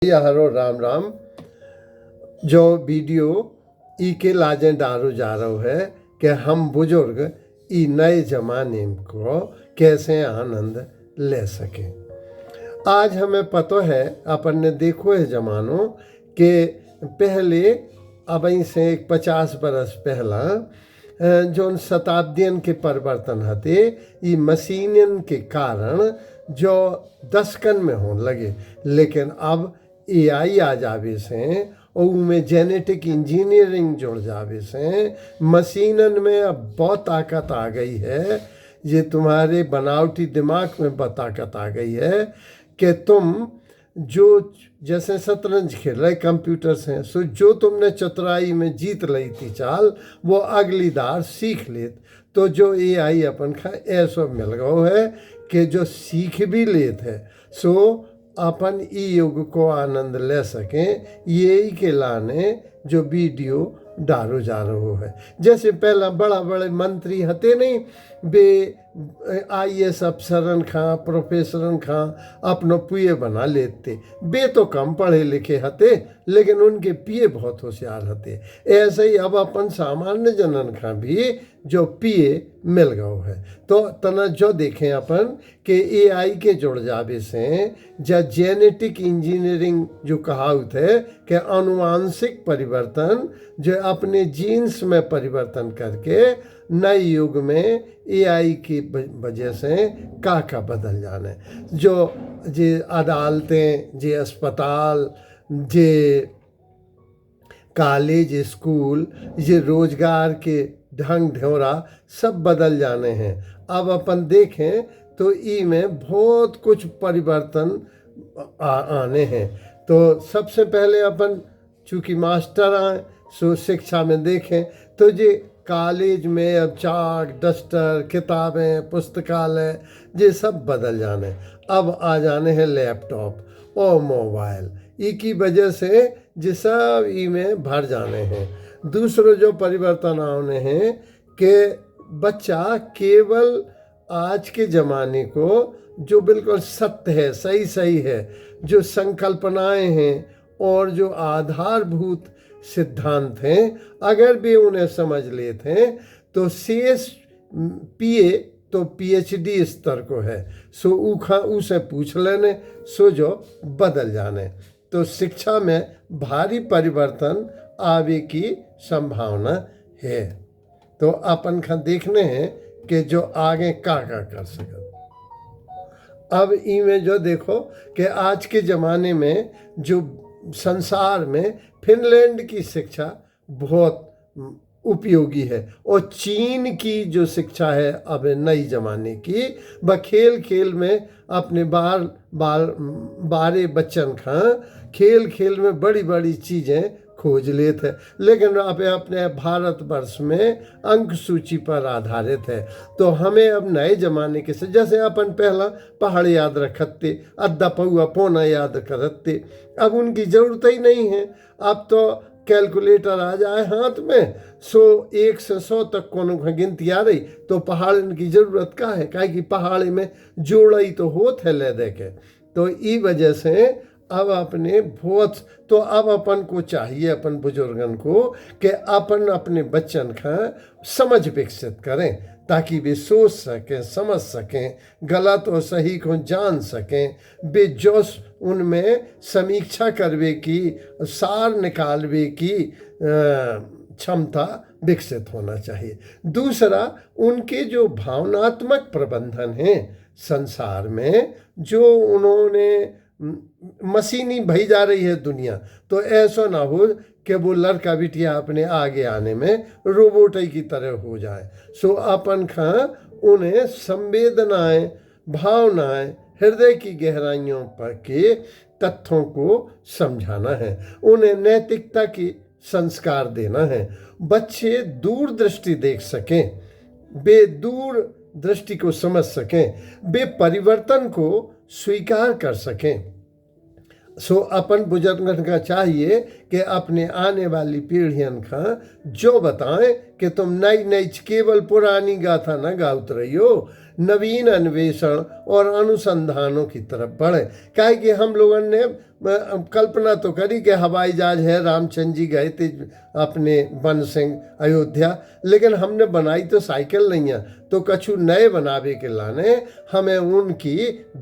हरो राम राम। जो वीडियो ई के लाजे डालो जा रहा है कि हम बुजुर्ग ई नए जमाने को कैसे आनंद ले सकें। आज हमें पता है, अपन ने देखो है जमानो कि पहले अब से 50 बरस पहला जो शताब्दियन के परिवर्तन हते ई मशीनन के कारण जो दशकन में होने लगे, लेकिन अब एआई आ जावे से और उनमें जेनेटिक इंजीनियरिंग जुड़ जावे से मशीनन में अब बहुत ताकत आ गई है। ये तुम्हारे बनावटी दिमाग में बहुत ताकत आ गई है कि तुम जो जैसे शतरंज खेल रहे कंप्यूटर से, सो जो तुमने चतुराई में जीत ली थी चाल वो अगली दार सीख लेत। तो जो एआई अपन का ऐसा मिल गया है कि जो सीख भी लेत है सो अपन ई युग को आनंद ले सकें, यही के लाने जो वीडियो डालो जा रहा है। जैसे पहला बड़ा बड़े मंत्री हते नहीं, बे आईएएस अफसरन खां प्रोफेसरन खां अपनो पिए बना लेते। बे तो कम पढ़े लिखे हते लेकिन उनके पिए बहुत होशियार हते। ऐसे ही अब अपन सामान्य जनन खां भी जो पिए मिल गयो है। तो तना जो देखें अपन कि एआई के जुड़ जावे से या जेनेटिक इंजीनियरिंग जो कहावत है कि अनुवांशिक परिवर्तन जो अपने जीन्स में परिवर्तन करके नए युग में एआई की वजह से का बदल जाने। जो जे अदालतें, जे अस्पताल, जे कॉलेज स्कूल, ये रोजगार के ढंग ढोरा सब बदल जाने हैं। अब अपन देखें तो ई में बहुत कुछ परिवर्तन आने हैं। तो सबसे पहले अपन चूँकि मास्टर आए सो शिक्षा में देखें तो जे कॉलेज में अब चाक डस्टर किताबें पुस्तकालय ये सब बदल जाने। अब आ जाने हैं लैपटॉप और मोबाइल, ई की वजह से ये सब ई में भर जाने हैं। दूसरे जो परिवर्तन आने हैं कि बच्चा केवल आज के ज़माने को जो बिल्कुल सत्य है, सही सही है, जो संकल्पनाएं हैं और जो आधारभूत सिद्धांत हैं, अगर भी उन्हें समझ लेते हैं तो शेष पीए तो पीएचडी स्तर को है सो उसे पूछ लेने सो जो बदल जाने। तो शिक्षा में भारी परिवर्तन आवे की संभावना है। तो अपन का देखने हैं कि जो आगे का कर सके। अब इमें जो देखो कि आज के ज़माने में जो संसार में फिनलैंड की शिक्षा बहुत उपयोगी है और चीन की जो शिक्षा है अब नई ज़माने की, वह खेल खेल में अपने बारे बच्चन का खेल खेल में बड़ी बड़ी चीज़ें खोज लेते हैं। लेकिन अब अपने भारतवर्ष में अंक सूची पर आधारित है। तो हमें अब नए ज़माने के से जैसे अपन पहला पहाड़ याद रखते, अद्धा पौआ पौना याद करते, अब उनकी ज़रूरत ही नहीं है। अब तो कैलकुलेटर आ जाए हाथ में सो 1 से 100 तक कोनो गिनती आ रही तो पहाड़न की ज़रूरत का है, काहे कि पहाड़ी में जोड़ई तो होत है ले दे के। तो ई वजह से अब अपने बहुत तो अब अपन को चाहिए अपन बुजुर्गन को कि अपन अपने बच्चन का समझ विकसित करें ताकि वे सोच सकें, समझ सकें, गलत और सही को जान सकें, वे जोश उनमें समीक्षा करवे की, सार निकालवे की क्षमता विकसित होना चाहिए। दूसरा, उनके जो भावनात्मक प्रबंधन है संसार में, जो उन्होंने मशीनी भई जा रही है दुनिया, तो ऐसा ना हो कि वो लड़का बिटिया अपने आगे आने में रोबोट की तरह हो जाए। सो अपन का उन्हें संवेदनाएं, भावनाएं, हृदय की गहराइयों पर के तथ्यों को समझाना है, उन्हें नैतिकता की संस्कार देना है। बच्चे दूरदृष्टि देख सकें, वे दूर दृष्टि को समझ सकें, वे परिवर्तन को स्वीकार कर सकें। सो अपन बुजुर्गन का चाहिए कि अपने आने वाली पीढ़ियन का जो बताएं कि तुम नई नई केवल पुरानी गाथा न गाउत रहियो, नवीन अन्वेषण और अनुसंधानों की तरफ बढ़े। काहे कि हम लोगों ने कल्पना तो करी कि हवाई जहाज है, रामचंद्र जी गए थे अपने वन सिंह अयोध्या, लेकिन हमने बनाई तो साइकिल नहीं है। तो कछु नए बनावे के लाने हमें उनकी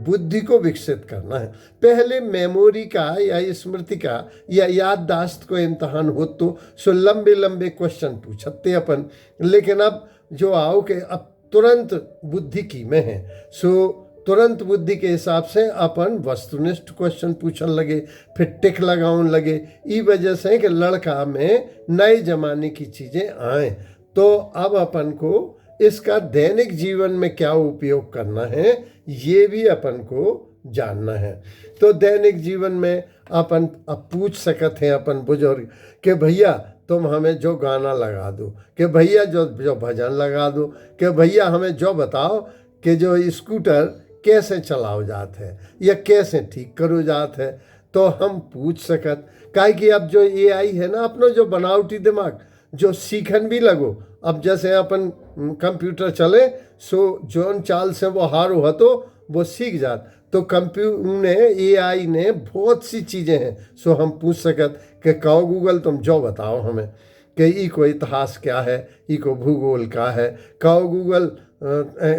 बुद्धि को विकसित करना है। पहले मेमोरी का या स्मृति का या याददाश्त को इम्तहान हो तो सो लंबे लंबे क्वेश्चन पूछते अपन, लेकिन अब जो आओ कि अब तुरंत बुद्धि की में है, सो तुरंत बुद्धि के हिसाब से अपन वस्तुनिष्ठ क्वेश्चन पूछने लगे, फिर टिक लगाउन लगे। ई वजह से कि लड़का में नए जमाने की चीज़ें आए। तो अब अपन को इसका दैनिक जीवन में क्या उपयोग करना है ये भी अपन को जानना है। तो दैनिक जीवन में अपन अब पूछ सकते हैं अपन बुजुर्ग कि भैया तुम हमें जो गाना लगा दो, कि भैया जो भजन लगा दो, कि भैया हमें जो बताओ कि जो स्कूटर कैसे चलाओ जात है या कैसे ठीक करो जात है। तो हम पूछ सकत, काहे कि अब जो AI है ना, अपनो जो बनावटी दिमाग जो सीखन भी लगो। अब जैसे अपन कंप्यूटर चले सो जोन चाल से वो हारो हो तो वो सीख जात। तो AI ने बहुत सी चीज़ें हैं, सो हम पूछ सकत कि कहो गूगल तुम जो बताओ हमें कि ई को इतिहास क्या है, ई को भूगोल का है। कहो गूगल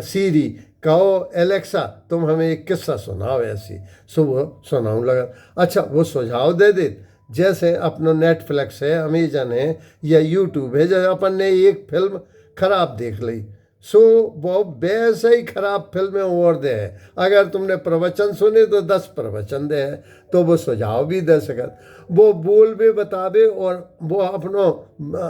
सीरी, कहो एलेक्सा तुम हमें एक किस्सा सुनाओ ऐसी, सो वो सुनाऊँ लगा। अच्छा वो सुझाव दे दे, जैसे अपना नेटफ्लिक्स है, अमेजन है या यूट्यूब है। जैसे अपन ने एक फिल्म खराब देख ली सो वो वैसे ही खराब फिल्में और दे है। अगर तुमने प्रवचन सुने तो 10 प्रवचन दे है, तो वो सुझाव भी दे सकत, वो बोल भी बतावे और वो अपनो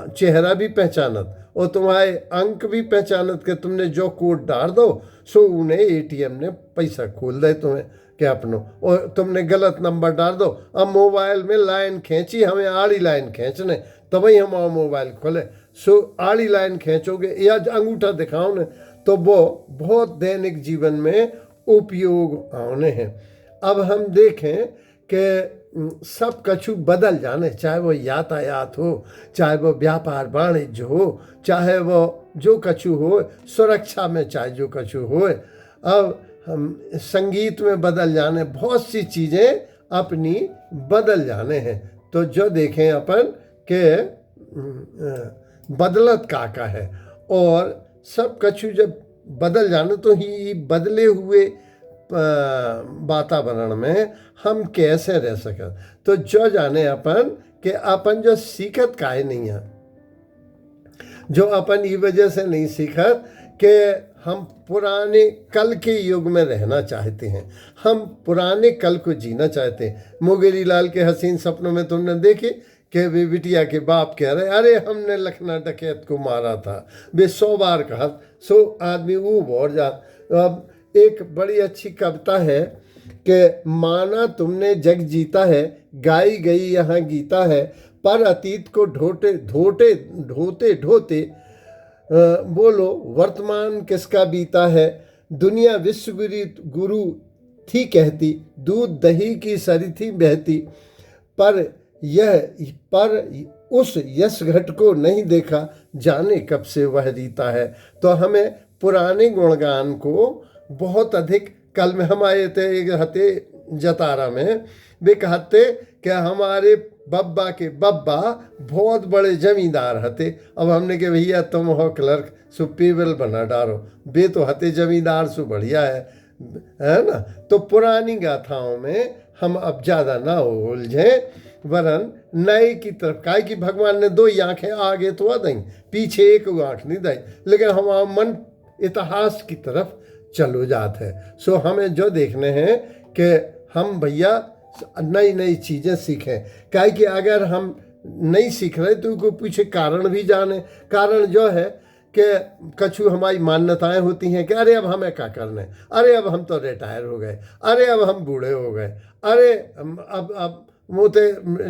चेहरा भी पहचानत और तुम्हारे अंक भी पहचानत कि तुमने जो कोड डाल दो सो उन्हें ATM ने पैसा खोल दे तुम्हें कि अपनो, और तुमने गलत नंबर डाल दो। अब मोबाइल में लाइन खींची, हमें आड़ी लाइन खींचने तभी हम मोबाइल खोले, सो आड़ी लाइन खींचोगे या अंगूठा दिखाओ ने तो वो बहुत दैनिक जीवन में उपयोग आने हैं। अब हम देखें कि सब कछु बदल जाने, चाहे वो यातायात हो, चाहे वो व्यापार वाणिज्य हो, चाहे वो जो कछु हो, सुरक्षा में चाहे जो कछु हो। अब हम संगीत में बदल जाने, बहुत सी चीज़ें अपनी बदल जाने हैं। तो जो देखें अपन के बदलत का है और सब कछु जब बदल जाने तो ही बदले हुए वातावरण में हम कैसे रह सकते। तो जो जाने अपन कि अपन जो सीखत काहे नहीं है, जो अपन ये वजह से नहीं सीखत कि हम पुराने कल के युग में रहना चाहते हैं, हम पुराने कल को जीना चाहते हैं। मोगेरी लाल के हसीन सपनों में तुमने देखे कि वे बिटिया के बाप कह रहे अरे हमने लखना डकैत को मारा था, वे 100 बार कहा सो आदमी वो भर जा। अब एक बड़ी अच्छी कविता है कि माना तुमने जग जीता है, गाई गई यहाँ गीता है, पर अतीत को ढोते ढोते ढोते ढोते बोलो वर्तमान किसका बीता है। दुनिया विश्व गुरु थी कहती, दूध दही की सरी थी बहती, पर उस यश घट को नहीं देखा, जाने कब से वह रीता है। तो हमें पुराने गुणगान को बहुत अधिक, कल में हम आए थे एक हते जतारा में, वे कहते कि हमारे बब्बा के बब्बा बहुत बड़े जमींदार हते। अब हमने के भैया तुम हो क्लर्क सो पेबल बना डालो, वे तो हते जमींदार सो बढ़िया है ना। तो पुरानी गाथाओं में हम अब ज़्यादा ना उलझें, वरन नए की तरफ, काहे कि भगवान ने 2 आँखें आगे तो आ दई, पीछे एक आँख नहीं दई, लेकिन हमारा मन इतिहास की तरफ चलो जात है। सो हमें जो देखने हैं कि हम भैया नई नई चीज़ें सीखें, काहे कि अगर हम नहीं सीख रहे तो उनको पीछे कारण भी जाने। कारण जो है कि कछु हमारी मान्यताएं होती हैं कि अरे अब हमें क्या करना है, अरे अब हम तो रिटायर हो गए, अरे अब हम बूढ़े हो गए, अरे अब मोते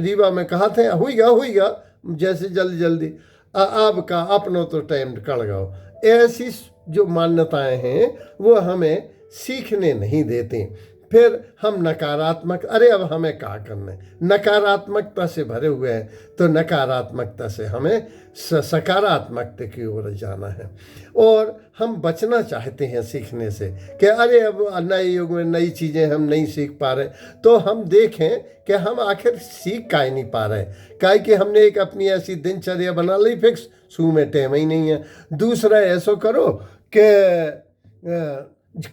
रीवा में कहा थे हुईगा जैसे जल्दी जल्दी अब का अपनों तो टाइम कड़ गओ। ऐसी जो मान्यताएं हैं वो हमें सीखने नहीं देती। फिर हम नकारात्मक, अरे अब हमें क्या करना है, नकारात्मकता से भरे हुए हैं, तो नकारात्मकता से हमें सकारात्मकता की ओर जाना है। और हम बचना चाहते हैं सीखने से कि अरे अब नए युग में नई चीज़ें हम नहीं सीख पा रहे, तो हम देखें कि हम आखिर सीख काहे नहीं पा रहे, काहे कि हमने एक अपनी ऐसी दिनचर्या बना ली फिक्स, सू में टेम ही नहीं है। दूसरा ऐसा करो कि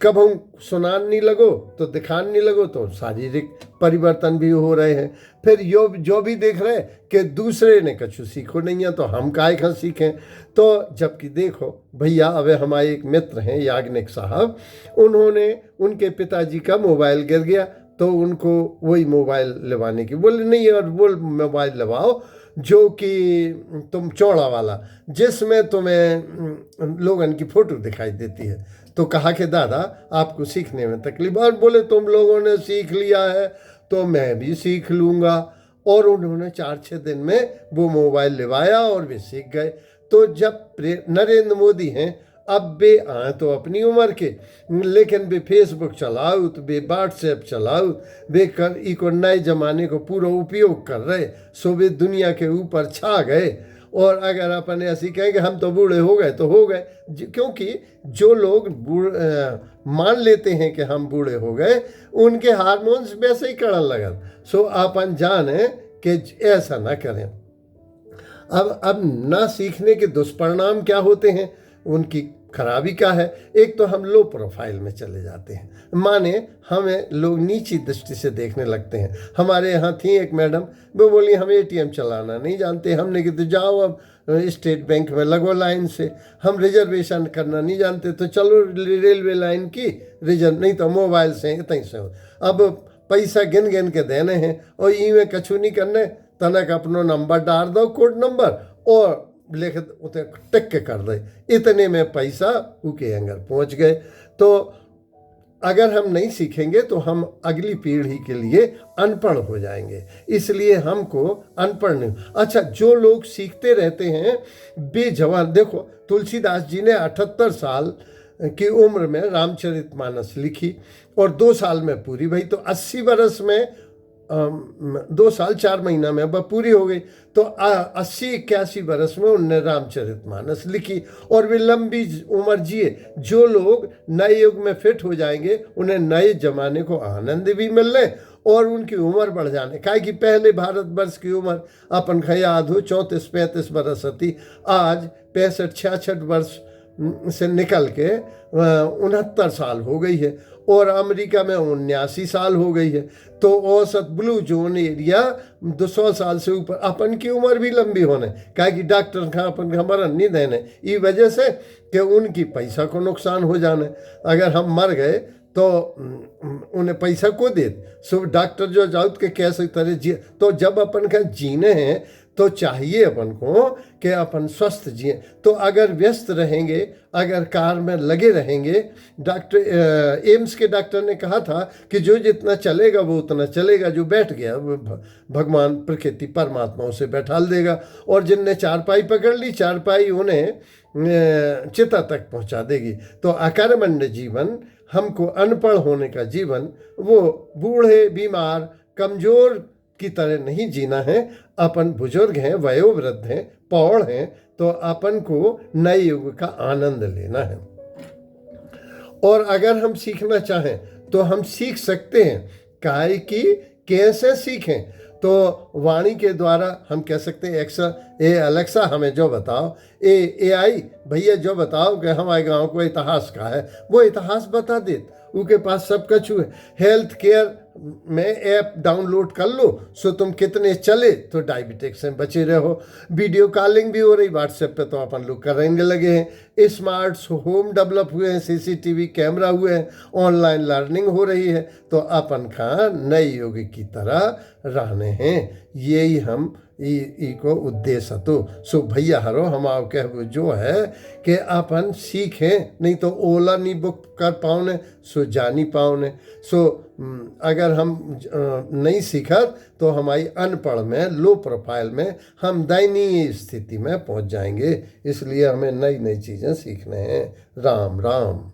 कब हम सुनान नहीं लगो तो दिखान नहीं लगो, तो शारीरिक परिवर्तन भी हो रहे हैं। फिर जो भी देख रहे हैं कि दूसरे ने कुछ सीखो नहीं है, तो हम काहे का सीखें। तो जबकि देखो भैया, अब हमारे एक मित्र हैं याग्निक साहब, उन्होंने, उनके पिताजी का मोबाइल गिर गया, तो उनको वही मोबाइल लेवाने की बोले, नहीं और वो मोबाइल लगाओ जो कि तुम चौड़ा वाला, जिसमें तुम्हें लोगों की फ़ोटो दिखाई देती है। तो कहा कि दादा आपको सीखने में तकलीफ, और बोले तुम लोगों ने सीख लिया है तो मैं भी सीख लूँगा। और उन्होंने 4-6 दिन में वो मोबाइल लिवाया और वे सीख गए। तो जब नरेंद्र मोदी हैं, अब वे आए तो अपनी उम्र के, लेकिन वे फेसबुक चलाओ, तो वे व्हाट्सएप चलाओ, वे कर इको नए जमाने को पूरा उपयोग कर रहे, सो वे दुनिया के ऊपर छा गए। और अगर अपन ऐसी कहें कि हम तो बूढ़े हो गए तो हो गए, क्योंकि जो लोग मान लेते हैं कि हम बूढ़े हो गए, उनके हार्मोन्स वैसे ही कड़न लगन। सो अपन जाने कि ऐसा ना करें। अब ना सीखने के दुष्परिणाम क्या होते हैं, उनकी खराबी क्या है। एक तो हम लो प्रोफाइल में चले जाते हैं, माने हमें लोग नीची दृष्टि से देखने लगते हैं। हमारे यहाँ थी एक मैडम, वो बोली हम एटीएम चलाना नहीं जानते। हमने कहा तो जाओ अब स्टेट बैंक में लगो लाइन से। हम रिजर्वेशन करना नहीं जानते, तो चलो रेलवे लाइन की रिजर्व, नहीं तो मोबाइल से इतनी से। अब पैसा गिन गिन के देने हैं और ई में कछु नहीं करने, तनक अपनो नंबर डाल दो, कोड नंबर, और लिख उते टिक के कर दे, इतने में पैसा उके अंदर पहुंच गए। तो अगर हम नहीं सीखेंगे तो हम अगली पीढ़ी के लिए अनपढ़ हो जाएंगे। इसलिए हमको अनपढ़ नहीं। अच्छा, जो लोग सीखते रहते हैं बेजवान, देखो तुलसीदास जी ने 78 साल की उम्र में रामचरितमानस लिखी और 2 साल में पूरी भई, तो 80 वर्ष में 2 साल 4 महीना में वह पूरी हो गई। तो 80-81 वर्ष में उन्होंने रामचरितमानस लिखी और वे लंबी उम्र जिए। जो लोग नए युग में फिट हो जाएंगे, उन्हें नए जमाने को आनंद भी मिलने और उनकी उम्र बढ़ जाने। काहे कि पहले भारतवर्ष की उम्र अपन का याद हो 34-35 वर्ष थी, आज 65-66 वर्ष से निकल के 69 साल हो गई है, और अमेरिका में 79 साल हो गई है। तो औसत ब्लू जोन एरिया 200 साल से ऊपर। अपन की उम्र भी लंबी होने, काहे कि डॉक्टर का अपन का मरण नहीं देने, ई वजह से कि उनकी पैसा को नुकसान हो जाने। अगर हम मर गए तो उन्हें पैसा को दे, सो डॉक्टर जो जाओ के कैसे तरह जी। तो जब अपन का जीने हैं तो चाहिए अपन को कि अपन स्वस्थ जिए। तो अगर व्यस्त रहेंगे, अगर कार में लगे रहेंगे, डॉक्टर एम्स के डॉक्टर ने कहा था कि जो जितना चलेगा वो उतना चलेगा, जो बैठ गया वो भगवान प्रकृति परमात्मा उसे बैठाल देगा, और जिनने चारपाई पकड़ ली, चारपाई उन्हें चिता तक पहुंचा देगी। तो अकर्मण्य जीवन, हमको अनपढ़ होने का जीवन, वो बूढ़े बीमार कमजोर की तरह नहीं जीना है। अपन बुजुर्ग हैं, वयोवृद्ध हैं, पौड़ हैं, तो अपन को नए युग का आनंद लेना है। और अगर हम सीखना चाहें तो हम सीख सकते हैं। काहे कि कैसे सीखें, तो वाणी के द्वारा हम कह सकते हैं अलेक्सा हमें जो बताओ, AI भैया जो बताओ कि हमारे गांव को इतिहास का है, वो इतिहास बता दे। उनके पास सब कुछ है। हेल्थ केयर में ऐप डाउनलोड कर लो, सो तुम कितने चले तो डायबिटिक्स से बचे रहो। वीडियो कॉलिंग भी हो रही व्हाट्सएप पे, तो अपन लोग करेंगे लगे हैं। स्मार्ट होम डेवलप हुए हैं, CCTV कैमरा हुए हैं, ऑनलाइन लर्निंग हो रही है। तो अपन का नए युग की तरह रहने हैं, यही हम को उद्देश्य तो। सो भैया हरो हम आओ कह जो है कि अपन सीखें, नहीं तो ओला नहीं बुक कर पाओने, सो जा नहीं पाओने। सो अगर हम नहीं सीखत तो हमारी अनपढ़ में, लो प्रोफाइल में हम दयनीय स्थिति में पहुंच जाएंगे। इसलिए हमें नई नई चीज़ें सीखने हैं। राम राम।